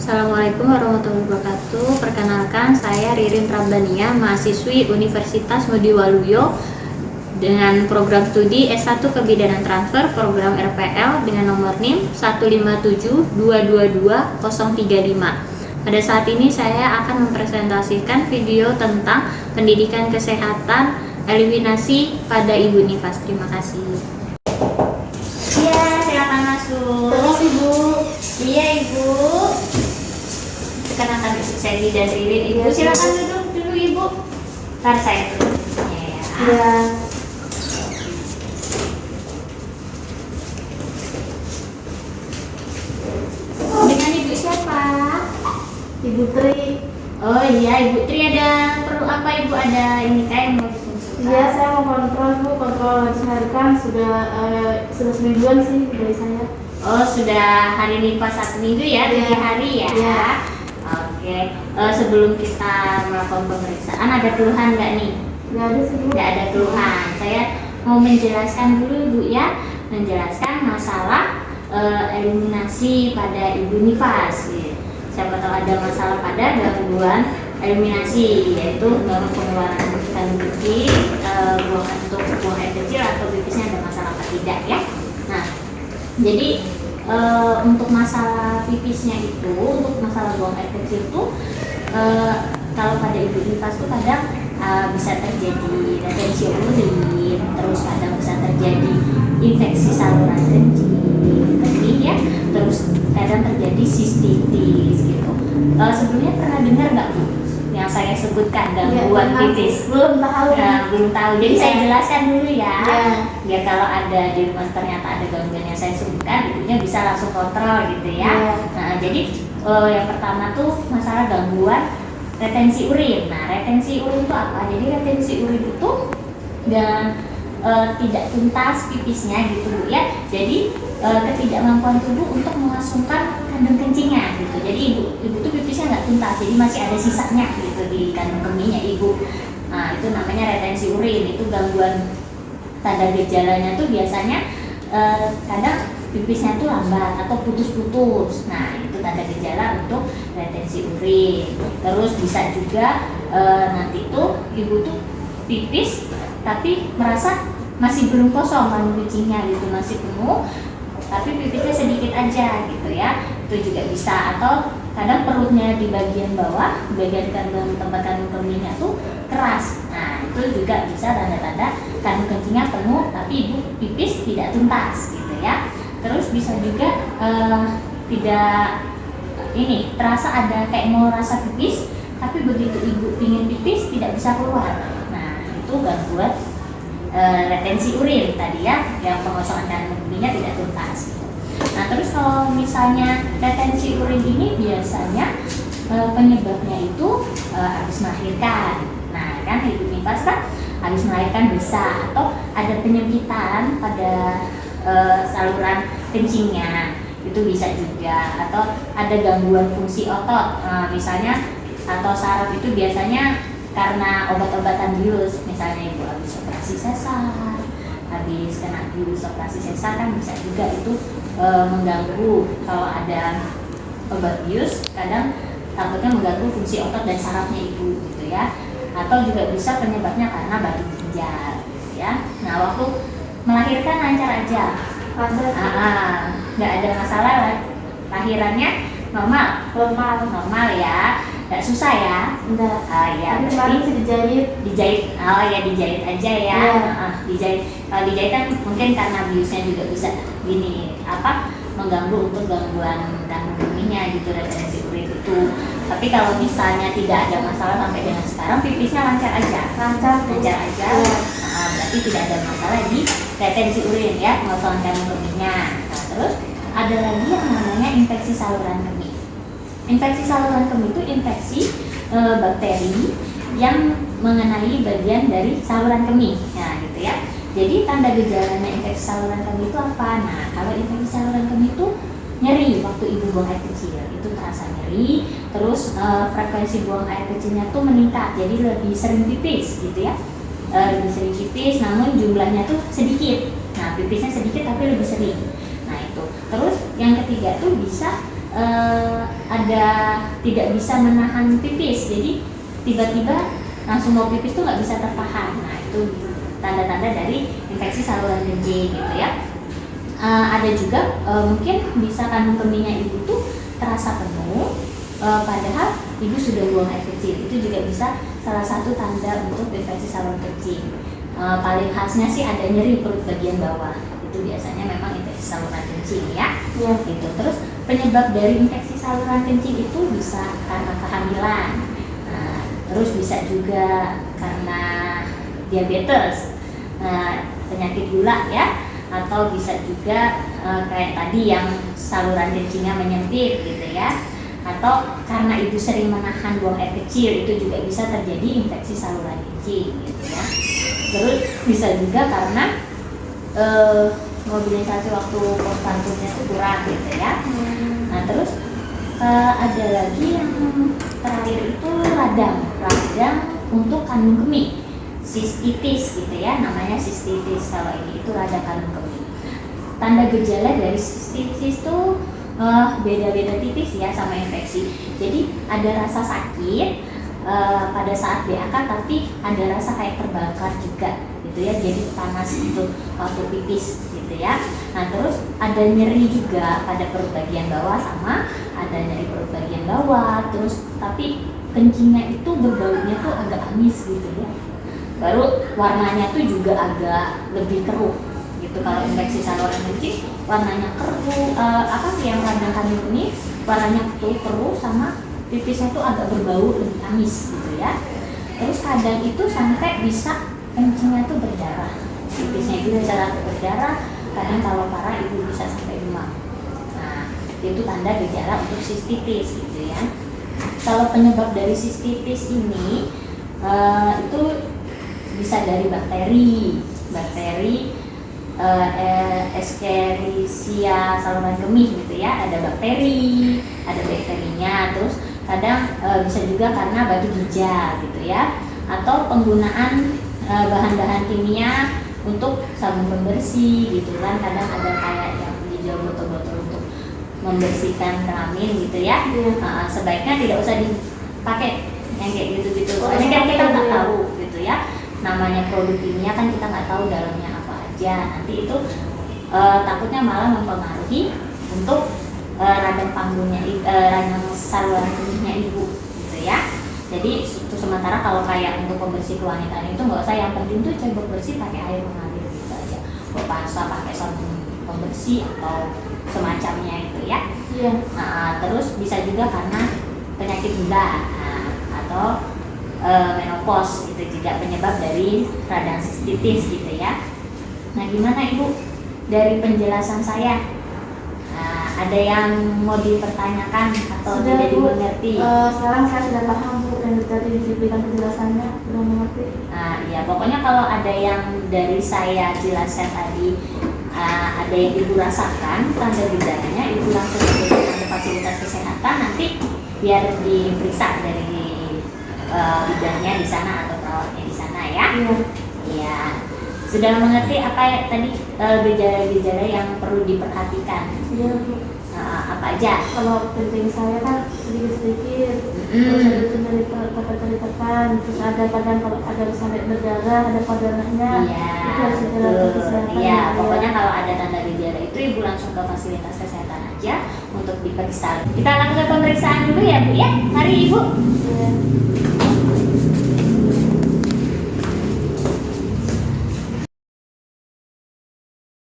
Assalamualaikum warahmatullahi wabarakatuh. Perkenalkan, saya Ririn Rabbania, mahasiswi Universitas Ngudi Waluyo dengan program studi S1 Kebidanan Transfer program RPL dengan nomor NIM 157222035. Pada saat ini saya akan mempresentasikan video tentang pendidikan kesehatan eliminasi pada Ibu Nifas. Terima kasih. Iya, silakan masuk. Terima kasih, Bu. Iya, Ibu. Kenalkan saya dan Ririn. Ibu silakan duduk dulu, Ibu. Ntar saya duduk. Ya. Dengan Ibu siapa? Ibu Tri. Oh iya, Ibu Tri, ada perlu apa Ibu? Ada ini kayak mau dikonsultasi? Iya, saya mau kontrol, Bu. Kontrol disaharikan sudah semingguan sih dari saya. Oh, sudah hari ini pas 1 minggu ya, 7 hari ya. Iya. Oke. Sebelum kita melakukan pemeriksaan, ada keluhan nggak nih? Nggak ada sih, Bu. Nggak ada keluhan. Saya mau menjelaskan dulu, Bu ya. Menjelaskan masalah eliminasi pada Ibu Nifas. Siapa tahu ada masalah pada gangguan eliminasi, yaitu gangguan pengeluaran kandung kecil, untuk buang air kecil atau pipisnya ada masalah apa tidak ya. Nah, jadi untuk masalah pipisnya itu, untuk masalah buang air kecil itu, kalau pada Ibu Nifas itu kadang bisa terjadi retensi urin, terus kadang bisa terjadi infeksi saluran kemih ya, terus kadang terjadi sistitis gitu. Sebelumnya pernah dengar nggak Bu yang saya sebutkan gangguan pipis? Belum tahu. Belum tahu. Jadi saya jelaskan dulu ya. Ya. Ya kalau ada di rumah ternyata ada gangguan yang saya sebutkan, ibunya bisa langsung kontrol gitu ya. Ya. Nah, jadi yang pertama tuh masalah gangguan retensi urin. Nah, retensi urin itu apa? Jadi retensi urin itu dan tidak tuntas pipisnya gitu Bu ya. Jadi ketidakmampuan tubuh untuk mengasungkan kandung kencingnya gitu. Jadi ibu tuh pipisnya nggak tuntas, jadi masih ada sisanya gitu di kandung kemihnya ibu. Nah, itu namanya retensi urin. Itu gangguan. Tanda gejalanya tuh biasanya kadang pipisnya tuh lambat atau putus-putus. Nah, itu tanda gejala untuk retensi urin. Terus bisa juga nanti tuh ibu tuh pipis tapi merasa masih belum kosong kandung kencingnya gitu, masih penuh tapi pipisnya sedikit aja gitu ya. Itu juga bisa. Atau kadang perutnya di bagian bawah, bagian tempat kandung kemihnya tuh keras. Nah, itu juga bisa tanda-tanda kandung kencingnya penuh tapi ibu pipis tidak tuntas gitu ya. Terus bisa juga tidak terasa ada kayak mau rasa pipis tapi begitu ibu pingin pipis tidak bisa keluar. Nah, itu gangguan retensi urin tadi ya, yang pengosongan kandung kemihnya tidak tuntas gitu. Nah, terus kalau misalnya retensi urin ini biasanya penyebabnya itu habis melahirkan. Nah, kan Ibu Nifas kan habis melahirkan bisa, atau ada penyempitan pada saluran kencingnya, itu bisa juga. Atau ada gangguan fungsi otot, misalnya atau saraf itu biasanya karena obat-obatan bius, misalnya ibu habis operasi sesar, habis kena bius operasi sesar kan bisa juga itu mengganggu. Kalau ada obat bius kadang takutnya mengganggu fungsi otot dan sarafnya ibu gitu ya. Atau juga bisa penyebabnya karena batu ginjal gitu ya. Nah, waktu melahirkan lancar aja, nggak ada masalah lah, lahirannya normal ya. Nggak susah ya? Enggak. Ya, Tapi kemarin sih dijahit. Oh ya, dijahit aja ya. Dijahit. Kalau dijahit kan mungkin karena biusnya juga bisa mengganggu untuk gangguan kandung kemihnya gitu, retensi urin itu. Tapi kalau misalnya tidak ada masalah sampai dengan sekarang, pipisnya lancar aja. Lancar aja. Berarti tidak ada masalah di retensi urin ya, pengosongan kandung kemihnya. Nah, terus ada lagi yang namanya infeksi saluran kemih. Infeksi saluran kemih itu infeksi bakteri yang mengenai bagian dari saluran kemih. Nah, gitu ya. Jadi tanda gejalanya infeksi saluran kemih itu apa? Nah, kalau infeksi saluran kemih itu nyeri waktu ibu buang air kecil, itu terasa nyeri. Terus frekuensi buang air kecilnya tuh meningkat, jadi lebih sering pipis gitu ya. Lebih sering pipis, namun jumlahnya tuh sedikit. Nah, pipisnya sedikit tapi lebih sering. Nah, itu. Terus yang ketiga tuh bisa ada tidak bisa menahan pipis, jadi tiba-tiba langsung mau pipis tuh nggak bisa tertahan. Nah itu tanda-tanda dari infeksi saluran kencing gitu ya. Ada juga mungkin bisa kandung kemihnya ibu tuh terasa penuh, padahal ibu sudah buang air kecil. Itu juga bisa salah satu tanda untuk infeksi saluran kencing. Paling khasnya sih ada nyeri perut bagian bawah. Itu biasanya memang infeksi saluran kencing ya. Gitu. Terus penyebab dari infeksi saluran kencing itu bisa karena kehamilan. Terus bisa juga karena diabetes, penyakit gula ya, atau bisa juga kayak tadi yang saluran kencingnya menyempit gitu ya, atau karena ibu sering menahan buang air kecil, itu juga bisa terjadi infeksi saluran kencing gitu ya. Terus bisa juga karena mobilisasi waktu postpartumnya itu kurang gitu ya. Nah terus ada lagi yang terakhir itu radang untuk kandung kemih, sistitis gitu ya, namanya sistitis. Kalau ini itu radang kandung kemih. Tanda gejala dari sistitis tuh beda-beda tipis ya sama infeksi. Jadi ada rasa sakit pada saat BAK, tapi ada rasa kayak terbakar juga gitu ya, jadi panas gitu waktu pipis gitu ya. Nah terus ada nyeri juga pada perut bagian bawah, sama ada nyeri perut bagian bawah, terus tapi kencingnya itu berbaunya tuh agak amis gitu ya, baru warnanya tuh juga agak lebih keruh gitu. Kalau infeksi saluran kencing warnanya keruh, yang radang kandung ini warnanya tuh keruh, sama pipisnya tuh agak berbau lebih amis gitu ya. Terus kadang itu sampai bisa kencingnya tuh berdarah, pipisnya itu bisa sampai berdarah. Kadang kalau parah ibu bisa sampai demam. Nah itu tanda gejala untuk sistitis gitu ya. Kalau penyebab dari sistitis ini itu bisa dari bakteri Escherichia saluran kemih gitu ya. Ada bakterinya. Terus kadang bisa juga karena batu ginjal gitu ya, atau penggunaan bahan-bahan kimia untuk sabun pembersih gitu kan. Kadang ada kayak yang dijual botol-botol untuk membersihkan kelamin gitu ya. Sebaiknya tidak usah dipakai yang kayak gitu-gitu. Soalnya kan kita nggak tahu gitu ya, namanya produk kimia kan kita nggak tahu dalamnya apa aja. Nanti itu takutnya malah mempengaruhi untuk radang saluran kemihnya ibu gitu ya. Jadi itu sementara kalau kayak untuk pembersih kewanitaan itu nggak usah, yang penting tuh coba bersih pakai air mengalir gitu aja. Pasal pakai sabun pembersih atau semacamnya itu ya. Nah, terus bisa juga karena penyakit gula atau menopause, itu juga penyebab dari radang sistitis gitu ya. Nah gimana ibu dari penjelasan saya? Ada yang mau dipertanyakan atau Sudah, tidak Bu. dimengerti? Sekarang saya sudah paham Bu, yang tadi diberikan penjelasannya, sudah mengerti. Ya pokoknya kalau ada yang dari saya jelaskan tadi, ada yang ibu rasakan tanda gejalanya, ibu langsung ke fasilitas kesehatan, nanti biar diperiksa dari bidannya di sana atau perawatnya di sana ya. Iya. Sudah mengerti apa ya tadi gejala-gejala yang perlu diperhatikan? Iya Bu. Apa aja? Kalau kencing saya kan sedikit-sedikit, terus ada nyeri tekan, terus ada kadang kalau ada sampai berdarah, ada padananya. Iya. Itu harus segera ke kesehatan. Iya, pokoknya kalau ada tanda gejala itu ibu langsung ke fasilitas kesehatan aja untuk diperiksa. Kita lakukan pemeriksaan dulu ya Bu ya. Mari Ibu. Iya.